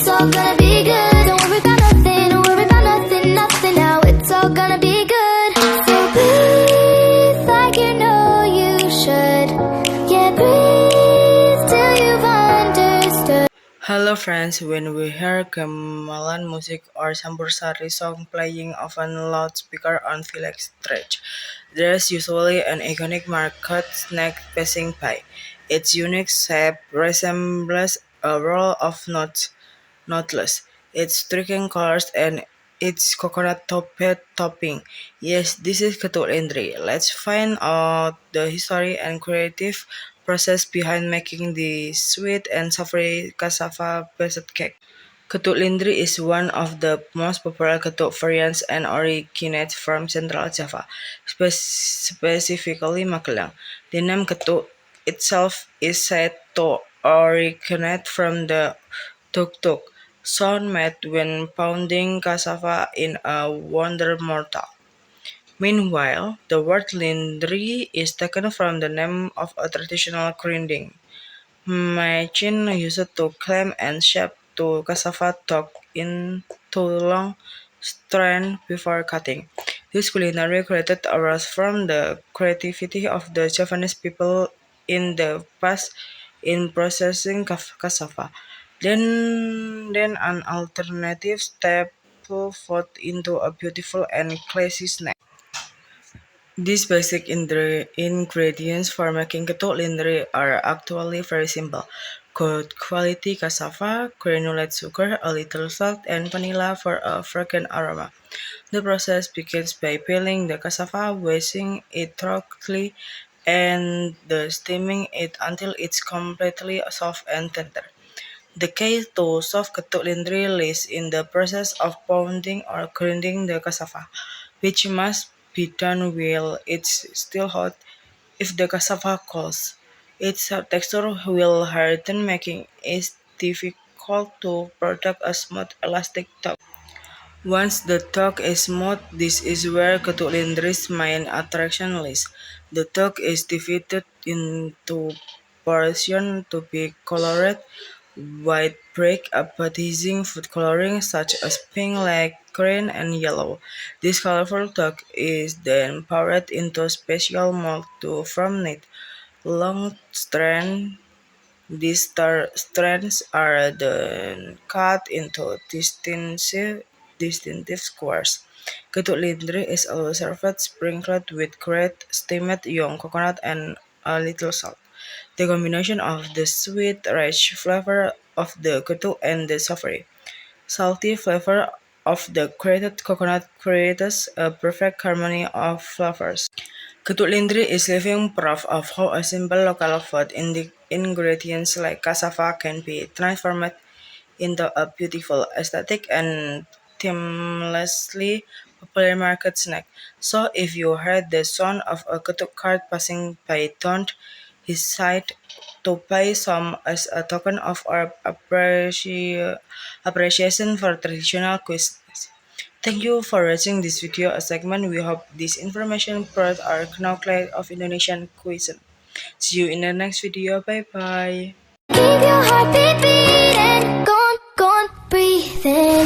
it's all gonna be good. Don't worry about nothing, don't worry about nothing, nothing now. It's all gonna be good. So breathe like you know you should. Yeah, breathe till you've understood. Hello friends, when we hear gamelan music or Sambursari song playing often loudspeaker on village street, there's usually an iconic market snack passing by. Its unique shape resembles a roll of nutless. Its striking colors and its coconut topping. Yes, this is Ketul Indri. Let's find out the history and creative process behind making the sweet and savory cassava-based cake. Ketuk Lindri is one of the most popular ketuk variants and originates from Central Java, specifically Magelang. The name ketuk itself is said to originate from the tuk-tuk sound made when pounding cassava in a wonder mortar. Meanwhile, the word lindri is taken from the name of a traditional grinding machine used to clamp and shape the cassava stalk into long strands before cutting. This culinary created arose from the creativity of the Javanese people in the past in processing cassava. Then an alternative staple food into a beautiful and classy snack. These basic ingredients for making ketuk lindri are actually very simple. Good quality cassava, granulated sugar, a little salt, and vanilla for a fragrant aroma. The process begins by peeling the cassava, washing it thoroughly, and steaming it until it's completely soft and tender. The key to soft ketuk lindri lies in the process of pounding or grinding the cassava, which must be done while it's still hot. If the cassava cools, its texture will harden, making it difficult to produce a smooth, elastic dough. Once the dough is smooth, this is where ketuk lindri's main attraction lies. The dough is divided into portions to be colored white brick, appetizing food coloring such as pink, light green, and yellow. This colorful dough is then poured into special mold to form neat, long strands. These strands are then cut into distinctive squares. Ketuk lindri is always served sprinkled with grated steamed young coconut and a little salt. The combination of the sweet, rich flavor of the ketuk and the savory, salty flavor of the grated coconut creates a perfect harmony of flavors. Ketuk lindri is living proof of how a simple local food ingredients like cassava can be transformed into a beautiful, aesthetic, and timelessly popular market snack. So if you heard the sound of a ketuk cart passing by, don't hesitate to buy some as a token of our appreciation for traditional cuisine. Thank you for watching this video a segment. We hope this information brought our knowledge of Indonesian cuisine. See you in the next video. Bye bye. Keep your heartbeat beating, gone, breathing.